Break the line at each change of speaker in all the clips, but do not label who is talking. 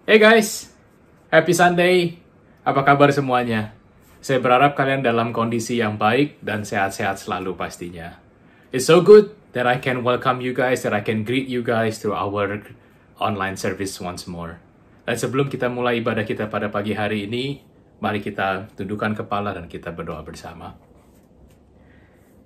Hey guys, happy Sunday. Apa kabar semuanya? Saya berharap kalian dalam kondisi yang baik dan sehat-sehat selalu pastinya. It's so good that I can welcome you guys, that I can greet you guys through our online service once more. Dan sebelum kita mulai ibadah kita pada pagi hari ini, mari kita tundukkan kepala dan kita berdoa bersama.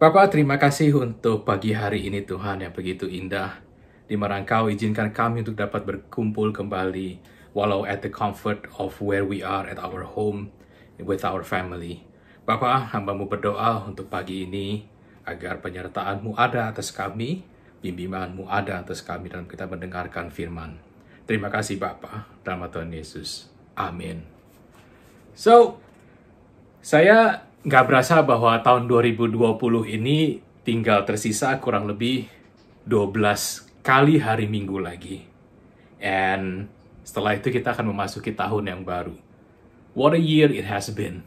Bapak, terima kasih untuk pagi hari ini Tuhan yang begitu indah, di mana Engkau izinkan kami untuk dapat berkumpul kembali, walau at the comfort of where we are at our home with our family. Bapa, hamba-Mu berdoa untuk pagi ini, agar penyertaan-Mu ada atas kami, bimbingan-Mu ada atas kami dalam kita mendengarkan firman. Terima kasih Bapa, dalam nama Tuhan Yesus. Amin. So, saya nggak berasa bahwa tahun 2020 ini tinggal tersisa kurang lebih 12 kali hari Minggu lagi. And setelah itu kita akan memasuki tahun yang baru. What a year it has been.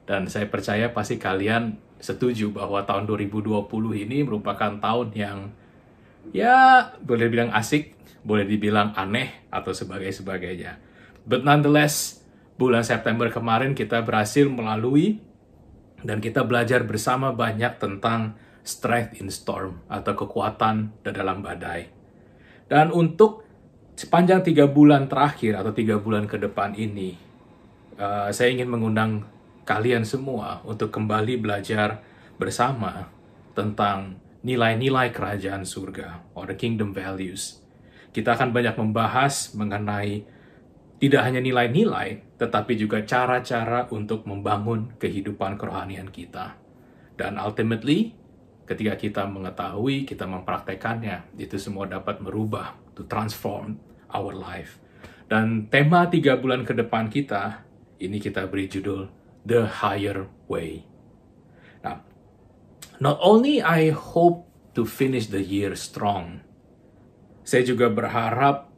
Dan saya percaya pasti kalian setuju bahwa tahun 2020 ini merupakan tahun yang ya boleh dibilang asik, boleh dibilang aneh, atau sebagainya. But nonetheless, bulan September kemarin kita berhasil melalui dan kita belajar bersama banyak tentang strength in storm atau kekuatan dalam badai. Dan untuk sepanjang 3 bulan terakhir atau 3 bulan ke depan ini, saya ingin mengundang kalian semua untuk kembali belajar bersama tentang nilai-nilai kerajaan surga, or the kingdom values. Kita akan banyak membahas mengenai tidak hanya nilai-nilai, tetapi juga cara-cara untuk membangun kehidupan kerohanian kita. Dan ultimately, ketika kita mengetahui, kita mempraktekannya, itu semua dapat merubah, to transform our life. Dan tema 3 bulan ke depan kita, ini kita beri judul The Higher Way. Nah, not only I hope to finish the year strong, saya juga berharap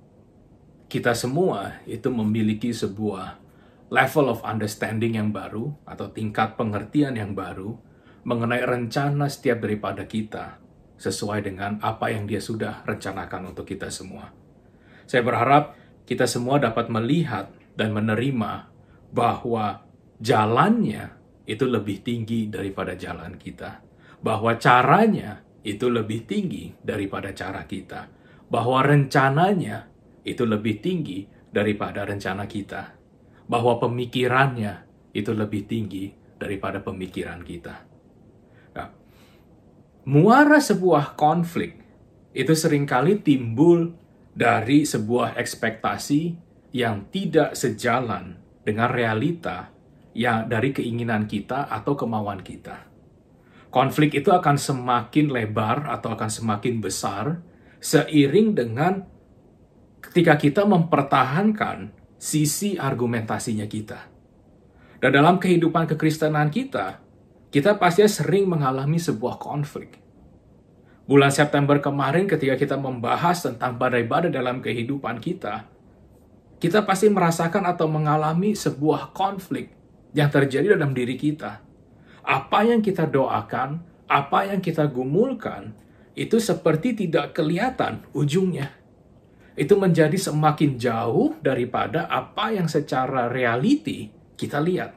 kita semua itu memiliki sebuah level of understanding yang baru atau tingkat pengertian yang baru mengenai rencana setiap daripada kita sesuai dengan apa yang Dia sudah rencanakan untuk kita semua. Saya berharap kita semua dapat melihat dan menerima bahwa jalannya itu lebih tinggi daripada jalan kita. Bahwa caranya itu lebih tinggi daripada cara kita. Bahwa rencananya itu lebih tinggi daripada rencana kita. Bahwa pemikirannya itu lebih tinggi daripada pemikiran kita. Nah, muara sebuah konflik itu seringkali timbul dari sebuah ekspektasi yang tidak sejalan dengan realita yang dari keinginan kita atau kemauan kita. Konflik itu akan semakin lebar atau akan semakin besar seiring dengan ketika kita mempertahankan sisi argumentasinya kita. Dan dalam kehidupan kekristenan kita, kita pasti sering mengalami sebuah konflik. Bulan September kemarin ketika kita membahas tentang badai-badai dalam kehidupan kita pasti merasakan atau mengalami sebuah konflik yang terjadi dalam diri kita. Apa yang kita doakan, apa yang kita gumulkan, itu seperti tidak kelihatan ujungnya. Itu menjadi semakin jauh daripada apa yang secara reality kita lihat.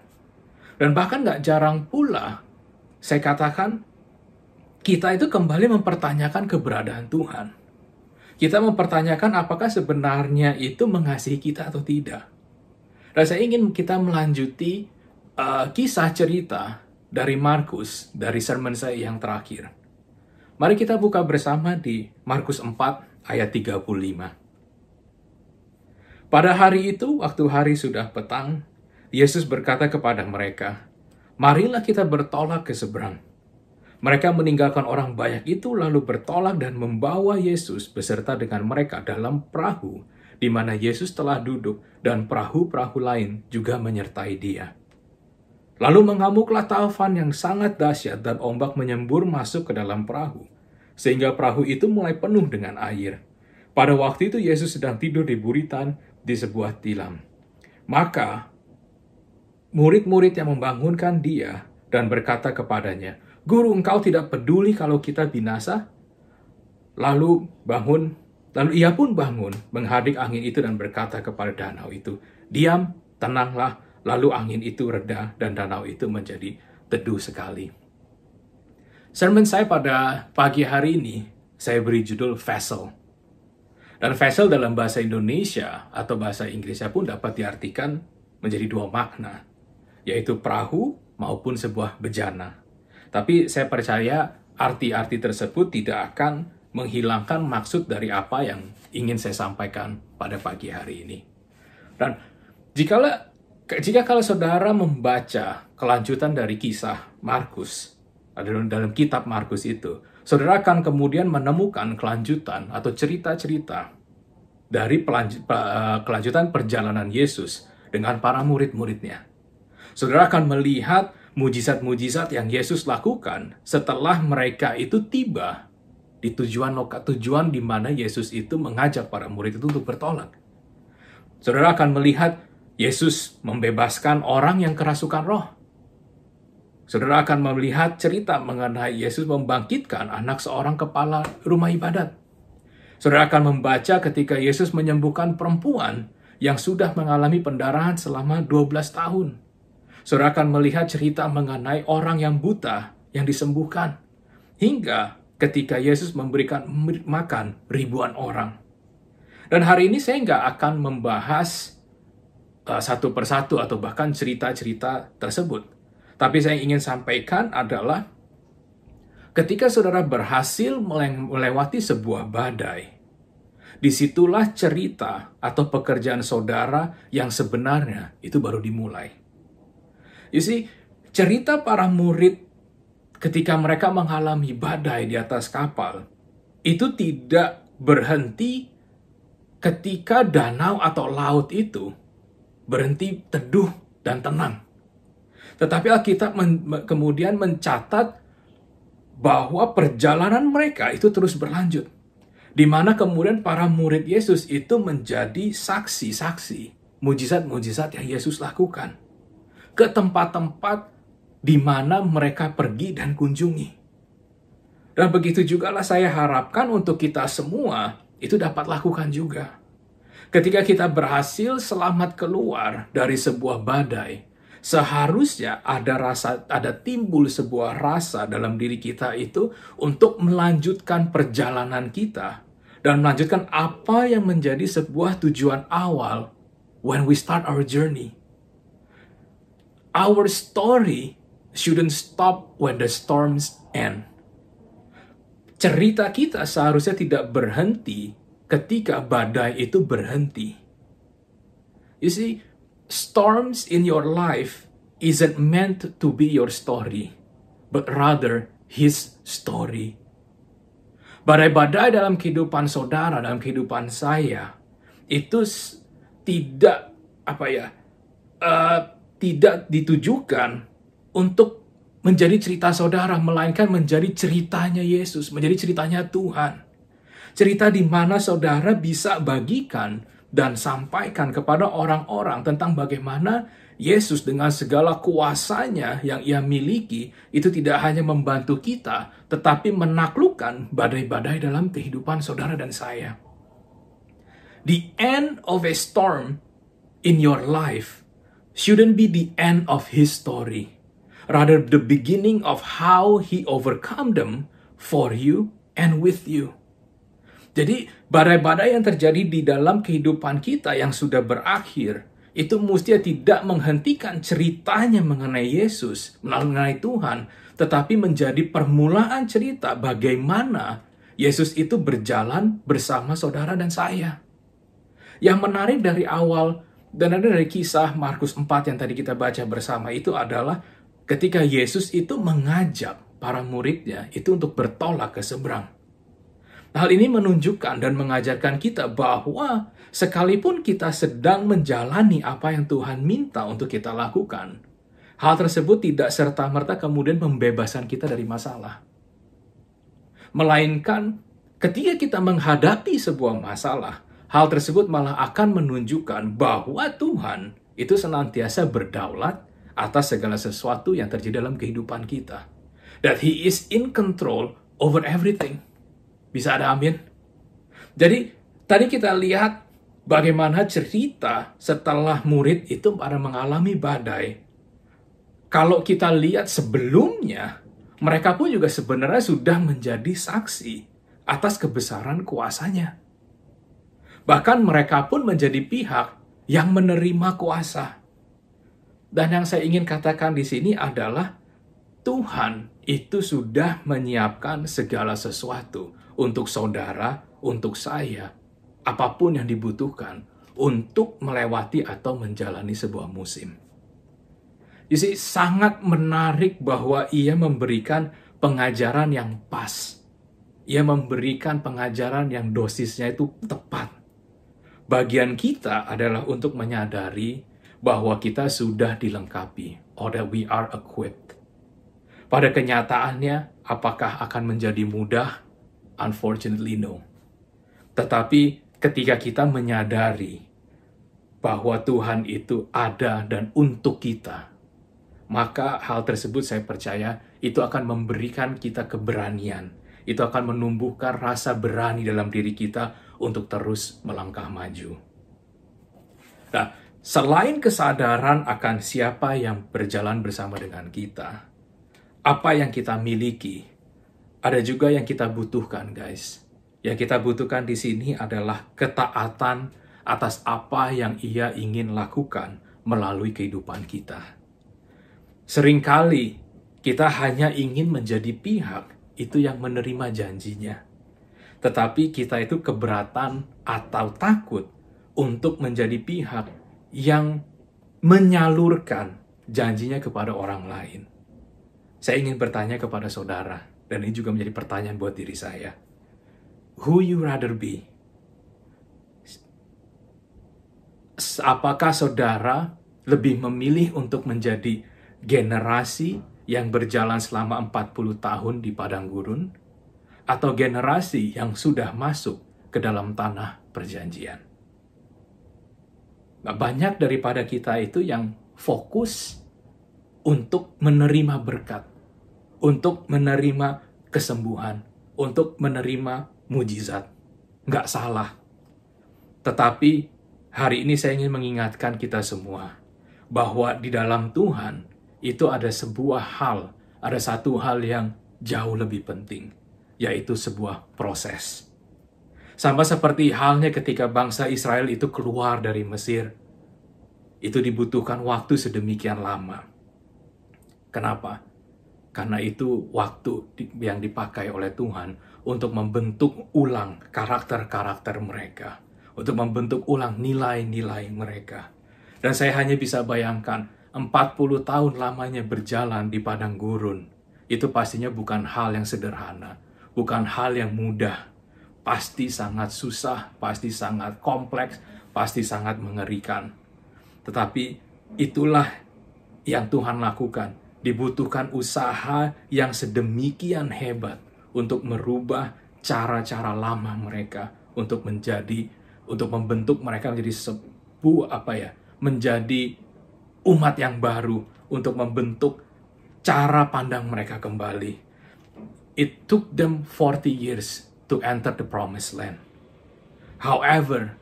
Dan bahkan nggak jarang pula, saya katakan, kita itu kembali mempertanyakan keberadaan Tuhan. Kita mempertanyakan apakah sebenarnya itu mengasihi kita atau tidak. Dan saya ingin kita melanjuti kisah cerita dari Markus, dari sermon saya yang terakhir. Mari kita buka bersama di Markus 4 ayat 35. Pada hari itu, waktu hari sudah petang, Yesus berkata kepada mereka, "Marilah kita bertolak ke seberang." Mereka meninggalkan orang banyak itu lalu bertolak dan membawa Yesus beserta dengan mereka dalam perahu di mana Yesus telah duduk dan perahu-perahu lain juga menyertai Dia. Lalu mengamuklah taufan yang sangat dahsyat dan ombak menyembur masuk ke dalam perahu, sehingga perahu itu mulai penuh dengan air. Pada waktu itu Yesus sedang tidur di buritan di sebuah tilam. Maka murid-murid yang membangunkan Dia dan berkata kepadanya, "Guru, engkau tidak peduli kalau kita binasa?" Lalu bangun Lalu ia pun bangun, menghardik angin itu dan berkata kepada danau itu, "Diam, tenanglah." Lalu angin itu reda dan danau itu menjadi teduh sekali. Sermon saya pada pagi hari ini, saya beri judul Vessel. Dan vessel dalam bahasa Indonesia atau bahasa Inggrisnya pun dapat diartikan menjadi dua makna, yaitu perahu maupun sebuah bejana. Tapi saya percaya arti-arti tersebut tidak akan menghilangkan maksud dari apa yang ingin saya sampaikan pada pagi hari ini. Dan jika kalau saudara membaca kelanjutan dari kisah Markus, dalam kitab Markus itu, saudara akan kemudian menemukan kelanjutan atau cerita-cerita dari kelanjutan perjalanan Yesus dengan para murid-muridnya. Saudara akan melihat mujizat-mujizat yang Yesus lakukan setelah mereka itu tiba di tujuan di mana Yesus itu mengajak para murid itu untuk bertolak. Saudara akan melihat Yesus membebaskan orang yang kerasukan roh. Saudara akan melihat cerita mengenai Yesus membangkitkan anak seorang kepala rumah ibadat. Saudara akan membaca ketika Yesus menyembuhkan perempuan yang sudah mengalami pendarahan selama 12 tahun. Saudara akan melihat cerita mengenai orang yang buta yang disembuhkan. Hingga ketika Yesus memberikan makan ribuan orang. Dan hari ini saya nggak akan membahas satu persatu atau bahkan cerita-cerita tersebut. Tapi saya ingin sampaikan adalah ketika saudara berhasil melewati sebuah badai, disitulah cerita atau pekerjaan saudara yang sebenarnya itu baru dimulai. You see, cerita para murid ketika mereka mengalami badai di atas kapal, itu tidak berhenti ketika danau atau laut itu berhenti teduh dan tenang. Tetapi Alkitab kemudian mencatat bahwa perjalanan mereka itu terus berlanjut. Di mana kemudian para murid Yesus itu menjadi saksi-saksi mujizat-mujizat yang Yesus lakukan ke tempat-tempat di mana mereka pergi dan kunjungi. Dan begitu jugalah saya harapkan untuk kita semua itu dapat lakukan juga. Ketika kita berhasil selamat keluar dari sebuah badai, seharusnya ada timbul sebuah rasa dalam diri kita itu untuk melanjutkan perjalanan kita dan melanjutkan apa yang menjadi sebuah tujuan awal when we start our journey. Our story shouldn't stop when the storms end. Cerita kita seharusnya tidak berhenti ketika badai itu berhenti. You see, storms in your life isn't meant to be your story, but rather His story. Badai-badai dalam kehidupan saudara, dalam kehidupan saya, itu tidak tidak ditujukan untuk menjadi cerita saudara, melainkan menjadi ceritanya Yesus, menjadi ceritanya Tuhan. Cerita di mana saudara bisa bagikan dan sampaikan kepada orang-orang tentang bagaimana Yesus dengan segala kuasanya yang ia miliki itu tidak hanya membantu kita, tetapi menaklukkan badai-badai dalam kehidupan saudara dan saya. The end of a storm in your life shouldn't be the end of His story. Rather, the beginning of how He overcome them for you and with you. Jadi, badai-badai yang terjadi di dalam kehidupan kita yang sudah berakhir, itu mestinya tidak menghentikan ceritanya mengenai Yesus, mengenai Tuhan, tetapi menjadi permulaan cerita bagaimana Yesus itu berjalan bersama saudara dan saya. Yang menarik dari awal, dan ada dari kisah Markus 4 yang tadi kita baca bersama itu adalah ketika Yesus itu mengajak para muridnya itu untuk bertolak ke seberang. Hal ini menunjukkan dan mengajarkan kita bahwa sekalipun kita sedang menjalani apa yang Tuhan minta untuk kita lakukan, hal tersebut tidak serta-merta kemudian membebaskan kita dari masalah. Melainkan ketika kita menghadapi sebuah masalah, hal tersebut malah akan menunjukkan bahwa Tuhan itu senantiasa berdaulat atas segala sesuatu yang terjadi dalam kehidupan kita. That He is in control over everything. Bisa ada amin? Jadi, Tadi kita lihat bagaimana cerita setelah murid itu pada mengalami badai. Kalau kita lihat sebelumnya, mereka pun juga sebenarnya sudah menjadi saksi atas kebesaran kuasanya. Bahkan mereka pun menjadi pihak yang menerima kuasa. Dan yang saya ingin katakan di sini adalah Tuhan itu sudah menyiapkan segala sesuatu untuk saudara, untuk saya, apapun yang dibutuhkan untuk melewati atau menjalani sebuah musim. Jadi sangat menarik bahwa ia memberikan pengajaran yang pas. Ia memberikan pengajaran yang dosisnya itu tepat. Bagian kita adalah untuk menyadari bahwa kita sudah dilengkapi, or that we are equipped. Pada kenyataannya, apakah akan menjadi mudah? Unfortunately, no. Tetapi ketika kita menyadari bahwa Tuhan itu ada dan untuk kita, maka hal tersebut saya percaya itu akan memberikan kita keberanian. Itu akan menumbuhkan rasa berani dalam diri kita untuk terus melangkah maju. Nah, selain kesadaran akan siapa yang berjalan bersama dengan kita, apa yang kita miliki, ada juga yang kita butuhkan, guys. Yang kita butuhkan di sini adalah ketaatan atas apa yang Ia ingin lakukan melalui kehidupan kita. Seringkali kita hanya ingin menjadi pihak itu yang menerima janjinya. Tetapi kita itu keberatan atau takut untuk menjadi pihak yang menyalurkan janjinya kepada orang lain. Saya ingin bertanya kepada saudara, dan ini juga menjadi pertanyaan buat diri saya. Who you rather be? Apakah saudara lebih memilih untuk menjadi generasi yang berjalan selama 40 tahun di padang gurun, atau generasi yang sudah masuk ke dalam tanah perjanjian? Nah, banyak daripada kita itu yang fokus untuk menerima berkat, untuk menerima kesembuhan, untuk menerima mujizat. Nggak salah. Tetapi hari ini saya ingin mengingatkan kita semua bahwa di dalam Tuhan itu ada sebuah hal, ada satu hal yang jauh lebih penting, yaitu sebuah proses. Sama seperti halnya ketika bangsa Israel itu keluar dari Mesir, itu dibutuhkan waktu sedemikian lama. Kenapa? Karena itu waktu yang dipakai oleh Tuhan untuk membentuk ulang karakter-karakter mereka, untuk membentuk ulang nilai-nilai mereka. Dan saya hanya bisa bayangkan, 40 tahun lamanya berjalan di padang gurun, itu pastinya bukan hal yang sederhana, bukan hal yang mudah. Pasti sangat susah, pasti sangat kompleks, pasti sangat mengerikan. Tetapi itulah yang Tuhan lakukan. Dibutuhkan usaha yang sedemikian hebat untuk merubah cara-cara lama mereka, untuk membentuk mereka menjadi menjadi umat yang baru, untuk membentuk cara pandang mereka kembali. It took them 40 years to enter the promised land. However,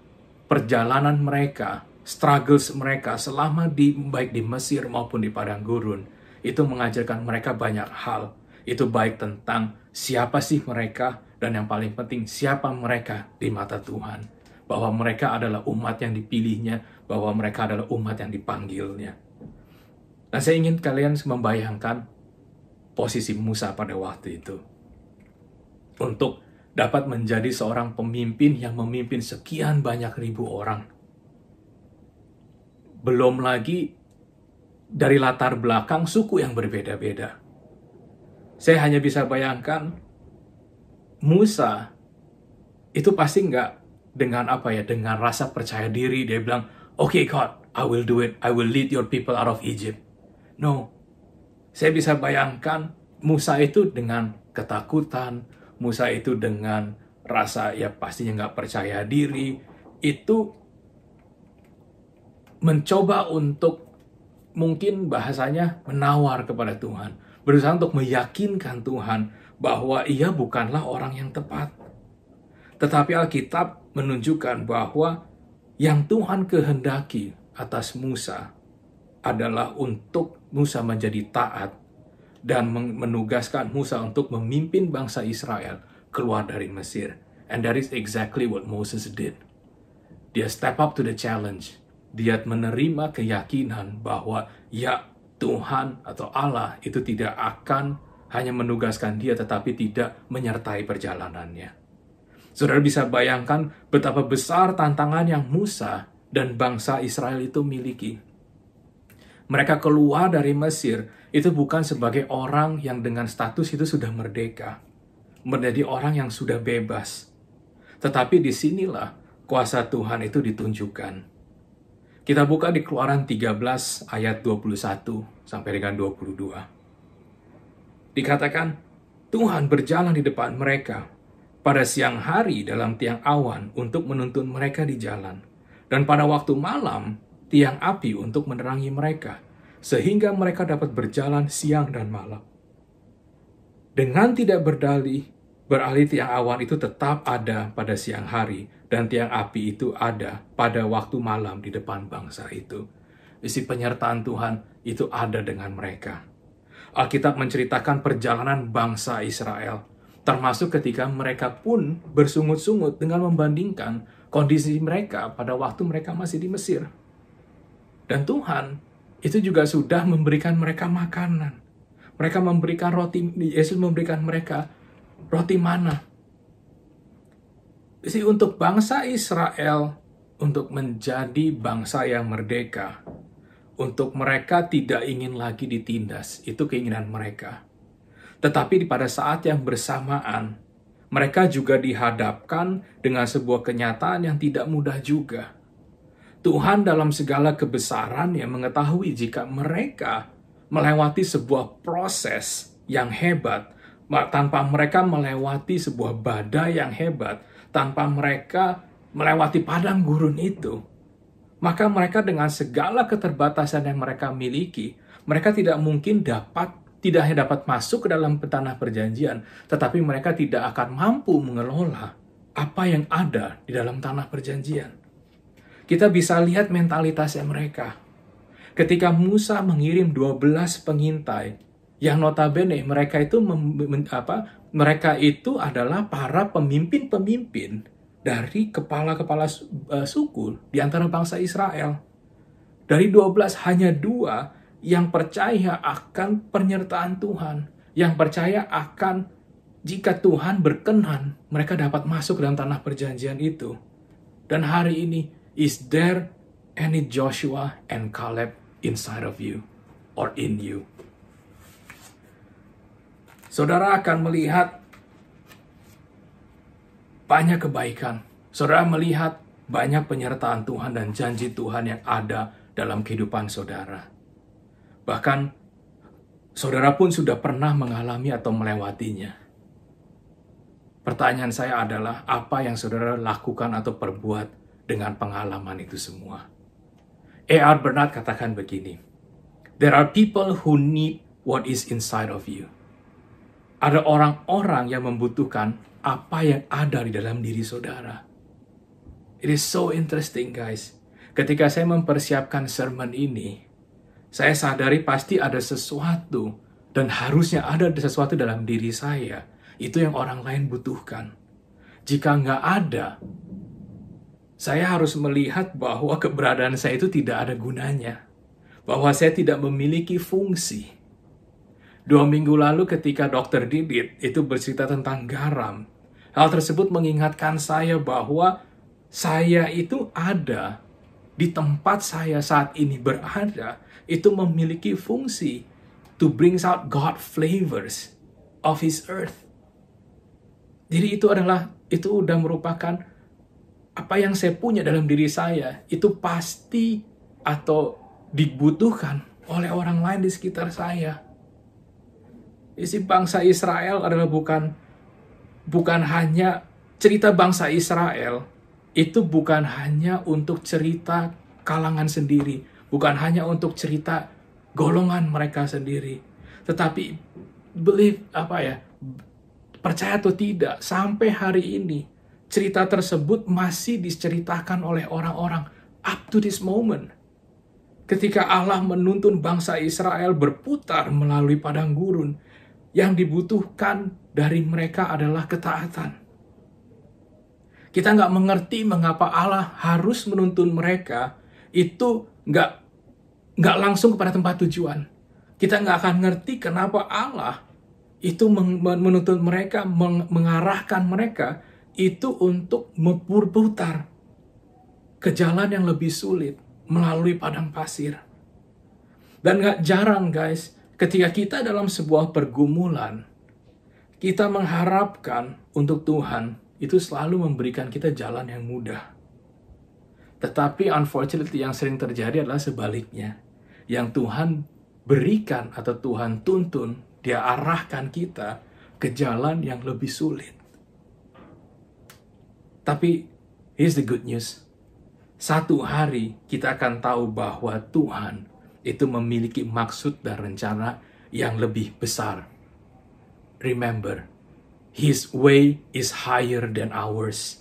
perjalanan mereka, struggles mereka selama baik di Mesir maupun di padang gurun, itu mengajarkan mereka banyak hal. Itu baik tentang siapa sih mereka, dan yang paling penting siapa mereka di mata Tuhan. Bahwa mereka adalah umat yang dipilihnya, bahwa mereka adalah umat yang dipanggilnya. Dan saya ingin kalian membayangkan posisi Musa pada waktu itu. Untuk dapat menjadi seorang pemimpin yang memimpin sekian banyak ribu orang. Belum lagi dari latar belakang suku yang berbeda-beda. Saya hanya bisa bayangkan Musa itu pasti nggak dengan dengan rasa percaya diri dia bilang, "Okay God, I will do it. I will lead your people out of Egypt." No. Saya bisa bayangkan Musa itu dengan ketakutan, Musa itu dengan rasa pastinya nggak percaya diri, itu mencoba untuk mungkin bahasanya menawar kepada Tuhan, berusaha untuk meyakinkan Tuhan bahwa ia bukanlah orang yang tepat. Tetapi Alkitab menunjukkan bahwa yang Tuhan kehendaki atas Musa adalah untuk Musa menjadi taat dan menugaskan Musa untuk memimpin bangsa Israel keluar dari Mesir. And that is exactly what Moses did. Dia step up to the challenge. Dia menerima keyakinan bahwa ya, Tuhan atau Allah itu tidak akan hanya menugaskan dia tetapi tidak menyertai perjalanannya. Saudara bisa bayangkan betapa besar tantangan yang Musa dan bangsa Israel itu miliki. Mereka keluar dari Mesir itu bukan sebagai orang yang dengan status itu sudah merdeka, menjadi orang yang sudah bebas. Tetapi disinilah kuasa Tuhan itu ditunjukkan. Kita buka di Keluaran 13 ayat 21 sampai dengan 22. Dikatakan, Tuhan berjalan di depan mereka pada siang hari dalam tiang awan untuk menuntun mereka di jalan, dan pada waktu malam tiang api untuk menerangi mereka, sehingga mereka dapat berjalan siang dan malam. Dengan tidak beralih tiang awan itu tetap ada pada siang hari, dan tiang api itu ada pada waktu malam di depan bangsa itu. Isi penyertaan Tuhan itu ada dengan mereka. Alkitab menceritakan perjalanan bangsa Israel, termasuk ketika mereka pun bersungut-sungut dengan membandingkan kondisi mereka pada waktu mereka masih di Mesir. Dan Tuhan itu juga sudah memberikan mereka makanan. Mereka memberikan roti, Yesus memberikan mereka roti mana. Jadi untuk bangsa Israel, untuk menjadi bangsa yang merdeka, untuk mereka tidak ingin lagi ditindas, itu keinginan mereka. Tetapi pada saat yang bersamaan, mereka juga dihadapkan dengan sebuah kenyataan yang tidak mudah juga. Tuhan dalam segala kebesarannya mengetahui jika mereka melewati sebuah proses yang hebat, tanpa mereka melewati sebuah badai yang hebat, tanpa mereka melewati padang gurun itu, maka mereka dengan segala keterbatasan yang mereka miliki, mereka tidak hanya dapat masuk ke dalam tanah perjanjian, tetapi mereka tidak akan mampu mengelola apa yang ada di dalam tanah perjanjian. Kita bisa lihat mentalitasnya mereka. Ketika Musa mengirim 12 pengintai, yang notabene mereka itu adalah para pemimpin-pemimpin dari kepala-kepala suku di antara bangsa Israel. Dari 12 hanya 2 yang percaya akan penyertaan Tuhan, yang percaya akan jika Tuhan berkenan mereka dapat masuk dalam tanah perjanjian itu. Dan hari ini, is there any Joshua and Caleb inside of you or in you? Saudara akan melihat banyak kebaikan. Saudara melihat banyak penyertaan Tuhan dan janji Tuhan yang ada dalam kehidupan saudara. Bahkan, saudara pun sudah pernah mengalami atau melewatinya. Pertanyaan saya adalah, apa yang saudara lakukan atau perbuat dengan pengalaman itu semua? A.R. Bernard katakan begini, there are people who need what is inside of you. Ada orang-orang yang membutuhkan apa yang ada di dalam diri saudara. It is so interesting, guys. Ketika saya mempersiapkan sermon ini, saya sadari pasti ada sesuatu dan harusnya ada sesuatu dalam diri saya. Itu yang orang lain butuhkan. Jika nggak ada, saya harus melihat bahwa keberadaan saya itu tidak ada gunanya. Bahwa saya tidak memiliki fungsi. 2 minggu lalu ketika Dr. Didit itu bercerita tentang garam, hal tersebut mengingatkan saya bahwa saya itu ada di tempat saya saat ini berada, itu memiliki fungsi to bring out God flavors of His earth. Jadi itu udah merupakan apa yang saya punya dalam diri saya, itu pasti atau dibutuhkan oleh orang lain di sekitar saya. Isi bangsa Israel adalah bukan hanya cerita bangsa Israel, itu bukan hanya untuk cerita kalangan sendiri, bukan hanya untuk cerita golongan mereka sendiri, tetapi percaya atau tidak, sampai hari ini cerita tersebut masih diceritakan oleh orang-orang up to this moment. Ketika Allah menuntun bangsa Israel berputar melalui padang gurun, yang dibutuhkan dari mereka adalah ketaatan. Kita nggak mengerti mengapa Allah harus menuntun mereka itu nggak langsung kepada tempat tujuan. Kita nggak akan ngerti kenapa Allah itu menuntun mereka, mengarahkan mereka itu untuk berputar ke jalan yang lebih sulit melalui padang pasir. Dan gak jarang guys, ketika kita dalam sebuah pergumulan, kita mengharapkan untuk Tuhan itu selalu memberikan kita jalan yang mudah. Tetapi unfortunately yang sering terjadi adalah sebaliknya. Yang Tuhan berikan atau Tuhan tuntun, Dia arahkan kita ke jalan yang lebih sulit. Tapi here's the good news. Satu hari kita akan tahu bahwa Tuhan itu memiliki maksud dan rencana yang lebih besar. Remember, His way is higher than ours.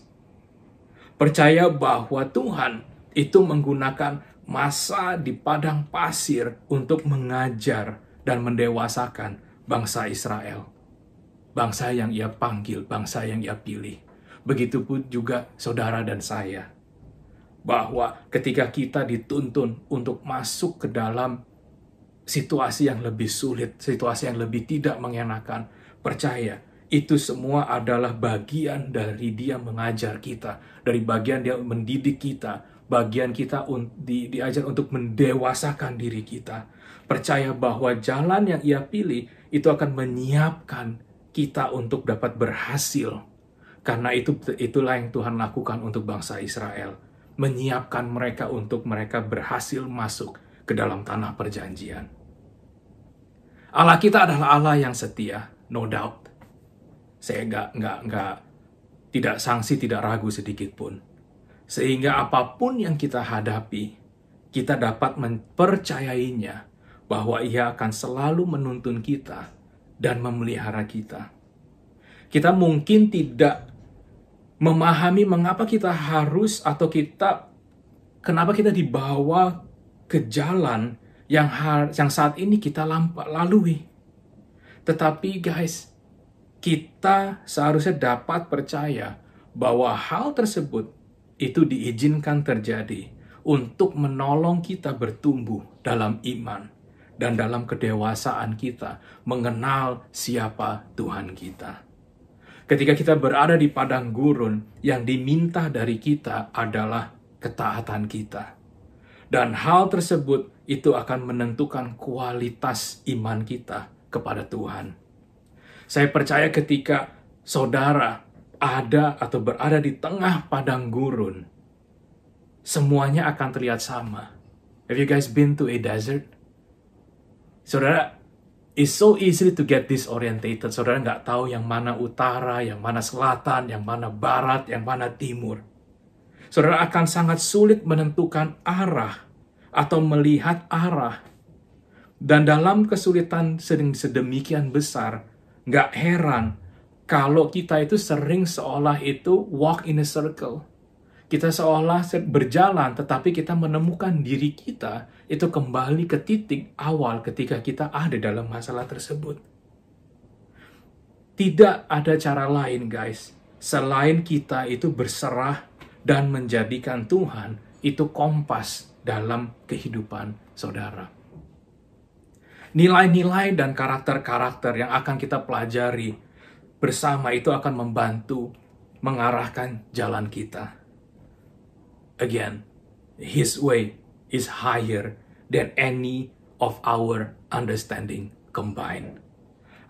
Percaya bahwa Tuhan itu menggunakan masa di padang pasir untuk mengajar dan mendewasakan bangsa Israel. Bangsa yang Ia panggil, bangsa yang Ia pilih. Begitupun juga saudara dan saya. Bahwa ketika kita dituntun untuk masuk ke dalam situasi yang lebih sulit, situasi yang lebih tidak mengenakan, percaya, itu semua adalah bagian dari Dia mengajar kita, dari bagian Dia mendidik kita, bagian kita diajar untuk mendewasakan diri kita. Percaya bahwa jalan yang Ia pilih itu akan menyiapkan kita untuk dapat berhasil. Karena itulah yang Tuhan lakukan untuk bangsa Israel. Menyiapkan mereka untuk mereka berhasil masuk ke dalam tanah perjanjian. Allah kita adalah Allah yang setia, no doubt. Saya tidak sangsi, tidak ragu sedikit pun. Sehingga apapun yang kita hadapi, kita dapat mempercayainya bahwa Ia akan selalu menuntun kita dan memelihara kita. Kita mungkin tidak memahami mengapa kita harus atau kenapa kita dibawa ke jalan yang saat ini kita lalui. Tetapi guys, kita seharusnya dapat percaya bahwa hal tersebut itu diizinkan terjadi untuk menolong kita bertumbuh dalam iman dan dalam kedewasaan kita mengenal siapa Tuhan kita. Ketika kita berada di padang gurun, yang diminta dari kita adalah ketaatan kita. Dan hal tersebut itu akan menentukan kualitas iman kita kepada Tuhan. Saya percaya ketika saudara ada atau berada di tengah padang gurun, semuanya akan terlihat sama. Have you guys been to a desert? Saudara, it's so easy to get disorientated. Saudara nggak tahu yang mana utara, yang mana selatan, yang mana barat, yang mana timur. Saudara akan sangat sulit menentukan arah atau melihat arah. Dan dalam kesulitan sedemikian besar, nggak heran kalau kita itu sering seolah itu walk in a circle. Kita seolah berjalan, tetapi kita menemukan diri kita itu kembali ke titik awal ketika kita ada dalam masalah tersebut. Tidak ada cara lain, guys, selain kita itu berserah dan menjadikan Tuhan itu kompas dalam kehidupan saudara. Nilai-nilai dan karakter-karakter yang akan kita pelajari bersama itu akan membantu mengarahkan jalan kita. Again, His way is higher than any of our understanding combined.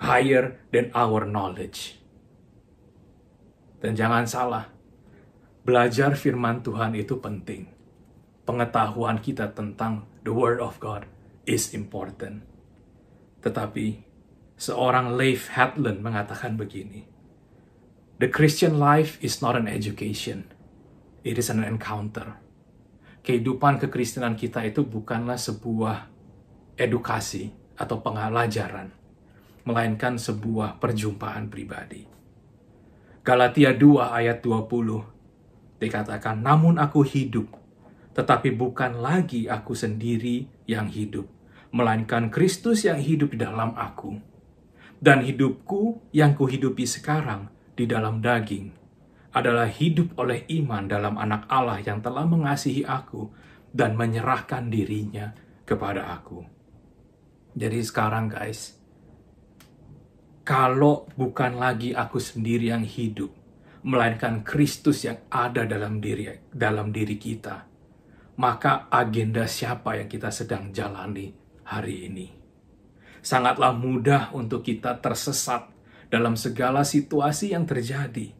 Higher than our knowledge. Dan jangan salah, belajar firman Tuhan itu penting. Pengetahuan kita tentang the Word of God is important. Tetapi, seorang Leif Hetland mengatakan begini, the Christian life is not an education. It is an encounter. Kehidupan kekristenan kita itu bukanlah sebuah edukasi atau pengalajaran, melainkan sebuah perjumpaan pribadi. Galatia 2 ayat 20 dikatakan, namun aku hidup, tetapi bukan lagi aku sendiri yang hidup, melainkan Kristus yang hidup di dalam aku. Dan hidupku yang kuhidupi sekarang di dalam daging adalah hidup oleh iman dalam Anak Allah yang telah mengasihi aku dan menyerahkan dirinya kepada aku. Jadi sekarang guys, kalau bukan lagi aku sendiri yang hidup, melainkan Kristus yang ada dalam diri kita, maka agenda siapa yang kita sedang jalani hari ini? Sangatlah mudah untuk kita tersesat dalam segala situasi yang terjadi,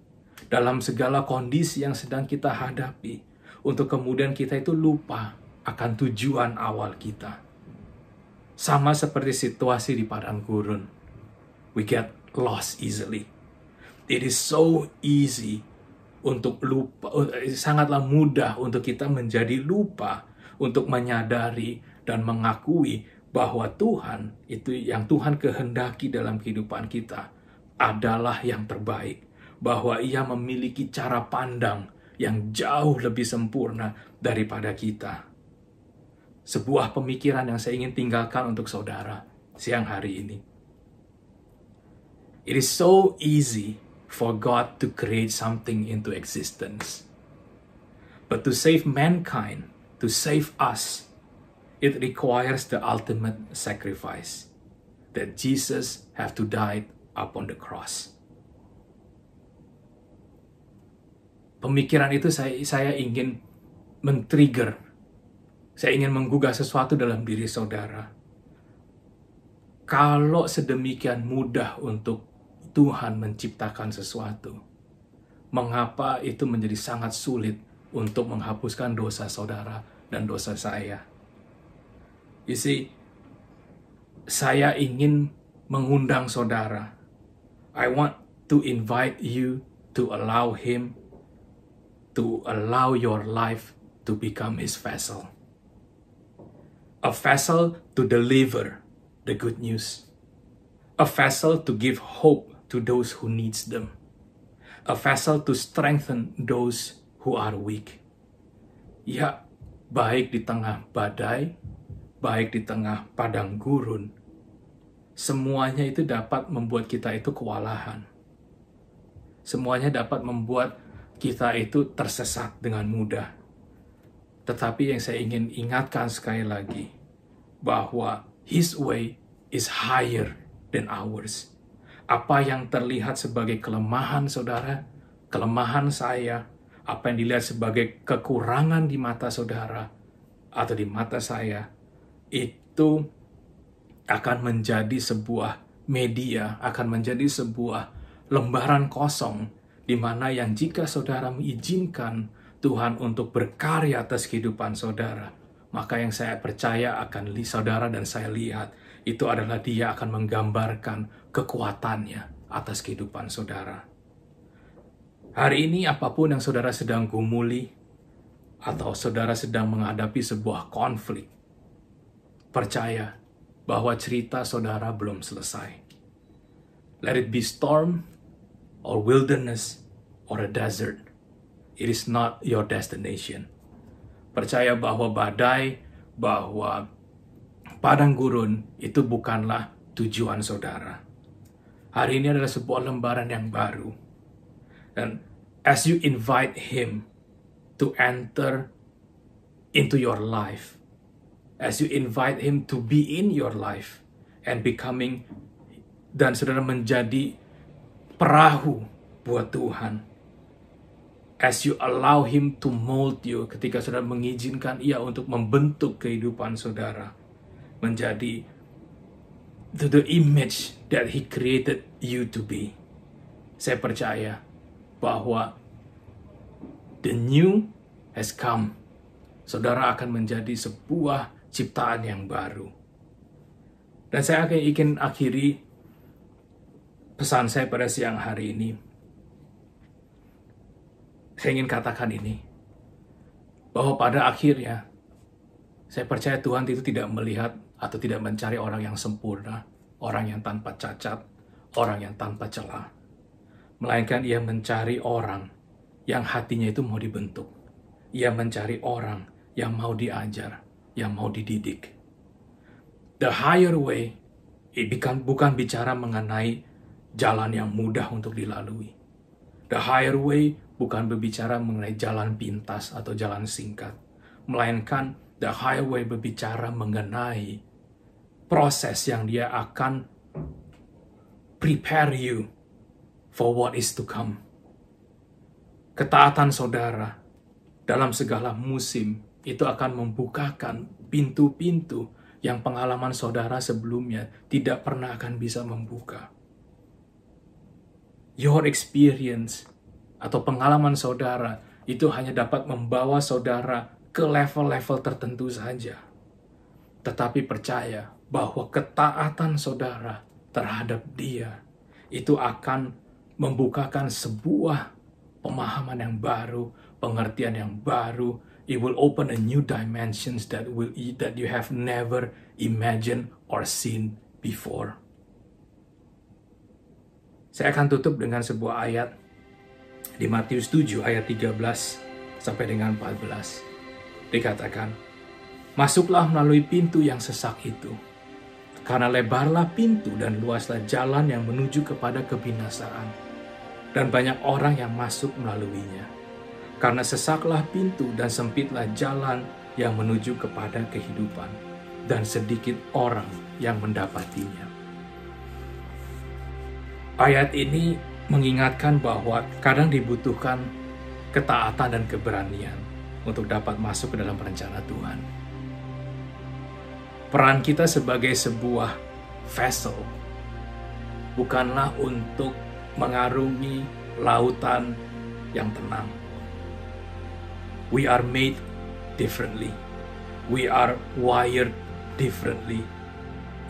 dalam segala kondisi yang sedang kita hadapi, untuk kemudian kita itu lupa akan tujuan awal kita. Sama seperti situasi di padang gurun. We get lost easily. It is so easy untuk lupa, sangatlah mudah untuk kita menjadi lupa untuk menyadari dan mengakui bahwa Tuhan itu yang Tuhan kehendaki dalam kehidupan kita adalah yang terbaik, bahwa Ia memiliki cara pandang yang jauh lebih sempurna daripada kita. Sebuah pemikiran yang saya ingin tinggalkan untuk saudara siang hari ini. It is so easy for God to create something into existence. But to save mankind, to save us, it requires the ultimate sacrifice, that Jesus have to die upon the cross. Pemikiran itu saya ingin men-trigger, saya ingin menggugah sesuatu dalam diri saudara. Kalau sedemikian mudah untuk Tuhan menciptakan sesuatu, mengapa itu menjadi sangat sulit untuk menghapuskan dosa saudara dan dosa saya? You see, saya ingin mengundang saudara. I want to invite you to allow Him to allow your life to become His vessel. A vessel to deliver the good news. A vessel to give hope to those who needs them. A vessel to strengthen those who are weak. Ya, baik di tengah badai, baik di tengah padang gurun, semuanya itu dapat membuat kita itu kewalahan. Semuanya dapat membuat kita itu tersesat dengan mudah. Tetapi yang saya ingin ingatkan sekali lagi, bahwa His way is higher than ours. Apa yang terlihat sebagai kelemahan saudara, kelemahan saya, apa yang dilihat sebagai kekurangan di mata saudara atau di mata saya, itu akan menjadi sebuah media, akan menjadi sebuah lembaran kosong, di mana yang jika saudara mengizinkan Tuhan untuk berkarya atas kehidupan saudara, maka yang saya percaya akan saudara dan saya lihat, itu adalah Dia akan menggambarkan kekuatannya atas kehidupan saudara. Hari ini apapun yang saudara sedang gumuli, atau saudara sedang menghadapi sebuah konflik, percaya bahwa cerita saudara belum selesai. Let it be storm, or wilderness, or a desert, it is not your destination. Percaya bahwa badai, bahwa padang gurun itu bukanlah tujuan saudara. Hari ini adalah sebuah lembaran yang baru. Dan as you invite Him to enter into your life, as you invite Him to be in your life and becoming, dan saudara menjadi perahu buat Tuhan, as you allow Him to mold you, ketika saudara mengizinkan Ia untuk membentuk kehidupan saudara menjadi the image that He created you to be, saya percaya bahwa the new has come. Saudara akan menjadi sebuah ciptaan yang baru. Dan saya ingin akhiri pesan saya pada siang hari ini. Saya ingin katakan ini, bahwa pada akhirnya saya percaya Tuhan itu tidak melihat atau tidak mencari orang yang sempurna, orang yang tanpa cacat, orang yang tanpa celah. melainkan ia mencari orang yang hatinya itu mau dibentuk. Ia mencari orang yang mau diajar, yang mau dididik. The higher way, bukan bicara mengenai jalan yang mudah untuk dilalui. The higher way bukan berbicara mengenai jalan pintas atau jalan singkat, melainkan the higher way berbicara mengenai proses yang dia akan prepare you for what is to come. Ketaatan saudara dalam segala musim itu akan membukakan pintu-pintu yang pengalaman saudara sebelumnya tidak pernah akan bisa membuka. Your experience atau pengalaman saudara itu hanya dapat membawa saudara ke level-level tertentu saja. Tetapi percaya bahwa ketaatan saudara terhadap Dia itu akan membukakan sebuah pemahaman yang baru, pengertian yang baru. It will open a new dimensions that you have never imagined or seen before. Saya akan tutup dengan sebuah ayat di Matius 7 ayat 13 sampai dengan 14. Dikatakan, "Masuklah melalui pintu yang sesak itu, karena lebarlah pintu dan luaslah jalan yang menuju kepada kebinasaan, dan banyak orang yang masuk melaluinya. Karena sesaklah pintu dan sempitlah jalan yang menuju kepada kehidupan, dan sedikit orang yang mendapatinya." Ayat ini mengingatkan bahwa kadang dibutuhkan ketaatan dan keberanian untuk dapat masuk ke dalam rencana Tuhan. Peran kita sebagai sebuah vessel bukanlah untuk mengarungi lautan yang tenang. We are made differently. We are wired differently.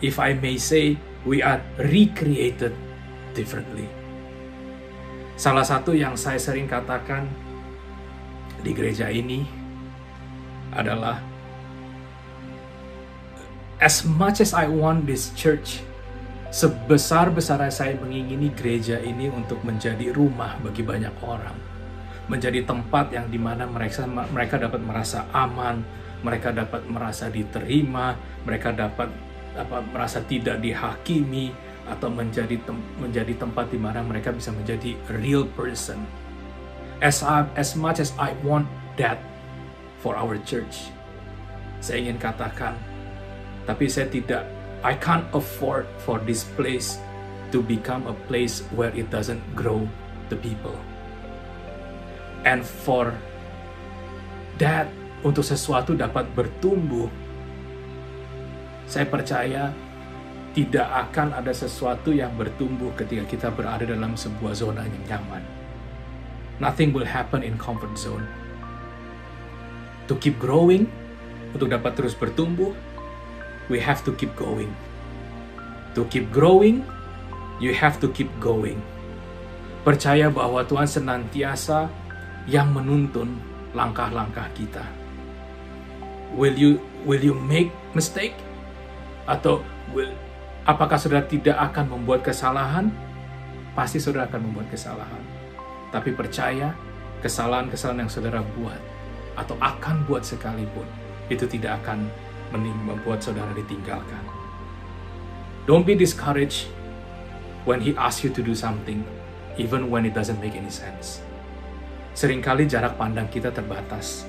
If I may say, we are recreated differently. Salah satu yang saya sering katakan di gereja ini adalah, as much as I want this church, sebesar-besarnya saya mengingini gereja ini untuk menjadi rumah bagi banyak orang, menjadi tempat yang dimana mereka dapat merasa aman, mereka dapat merasa diterima, mereka dapat merasa tidak dihakimi, atau menjadi tempat di mana mereka bisa menjadi a real person. As much as I want that for our church, saya ingin katakan, tapi I can't afford for this place to become a place where it doesn't grow the people. And for that, untuk sesuatu dapat bertumbuh, saya percaya tidak akan ada sesuatu yang bertumbuh ketika kita berada dalam sebuah zona yang nyaman. Nothing will happen in comfort zone. To keep growing, untuk dapat terus bertumbuh, we have to keep going. To keep growing, you have to keep going. Percaya bahwa Tuhan senantiasa yang menuntun langkah-langkah kita. Will you make mistake? Atau apakah saudara tidak akan membuat kesalahan? Pasti saudara akan membuat kesalahan. Tapi percaya, kesalahan-kesalahan yang saudara buat atau akan buat sekalipun, itu tidak akan membuat saudara ditinggalkan. Don't be discouraged when He asks you to do something, even when it doesn't make any sense. Seringkali jarak pandang kita terbatas,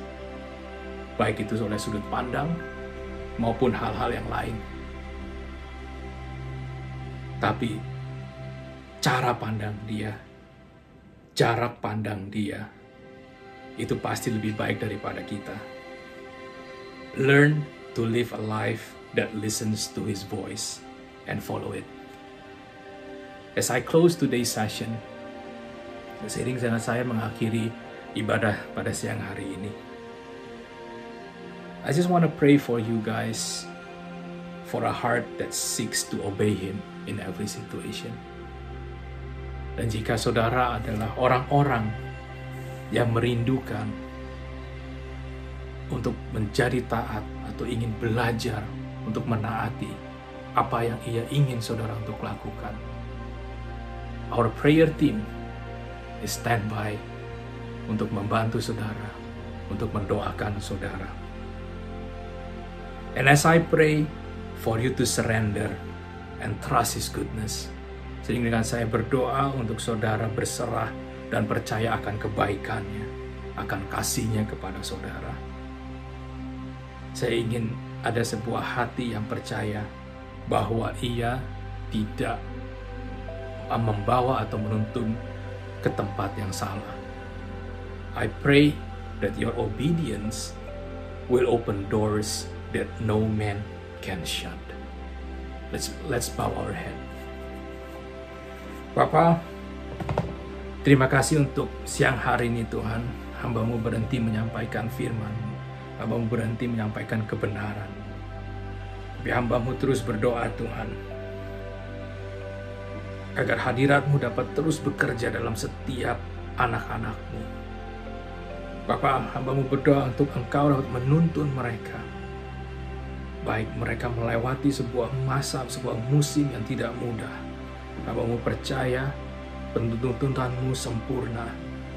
baik itu oleh sudut pandang maupun hal-hal yang lain. Tapi cara pandang Dia, jarak pandang Dia, itu pasti lebih baik daripada kita. Learn to live a life that listens to His voice and follow it. As I close today's session, seiring dengan saya mengakhiri ibadah pada siang hari ini, I just want to pray for you guys, for a heart that seeks to obey Him in every situation. Dan jika saudara adalah orang-orang yang merindukan untuk menjadi taat atau ingin belajar untuk menaati apa yang Ia ingin saudara untuk lakukan, our prayer team stand by untuk membantu saudara, untuk mendoakan saudara. And as I pray for you to surrender and trust His goodness, sehingga dengan saya berdoa untuk saudara berserah dan percaya akan kebaikannya, akan kasihnya kepada saudara. Saya ingin ada sebuah hati yang percaya bahwa Ia tidak membawa atau menuntun ke tempat yang salah. I pray that your obedience will open doors that no man can shut. Let's bow our head. Bapa, terima kasih untuk siang hari ini Tuhan. Hamba-Mu berhenti menyampaikan firman-Mu. Hamba-Mu berhenti menyampaikan kebenaran. Tapi hamba-Mu terus berdoa Tuhan, agar hadirat-Mu dapat terus bekerja dalam setiap anak-anak-Mu. Bapa, hamba-Mu berdoa untuk Engkau dapat menuntun mereka. Baik mereka melewati sebuah masa, sebuah musim yang tidak mudah. Hamba-Mu percaya penuntunan-Mu sempurna,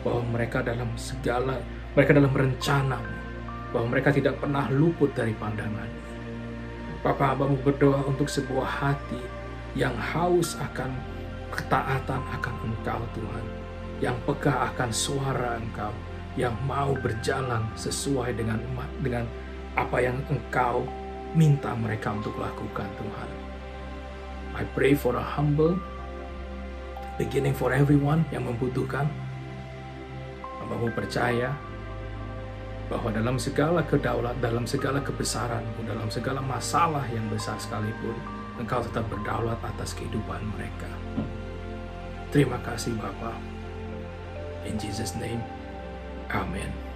bahwa mereka dalam rencana-Mu, bahwa mereka tidak pernah luput dari pandangan. Bapa, hamba-Mu berdoa untuk sebuah hati yang haus akan ketaatan akan Engkau Tuhan, yang peka akan suara Engkau, yang mau berjalan sesuai dengan apa yang Engkau minta mereka untuk lakukan Tuhan. I pray for a humble beginning for everyone yang membutuhkan. Hamba-Mu percaya bahwa dalam segala kedaulat, dalam segala kebesaran-Mu, dalam segala masalah yang besar sekalipun, Engkau tetap berdaulat atas kehidupan mereka. Terima kasih Bapa. In Jesus' name, Amen.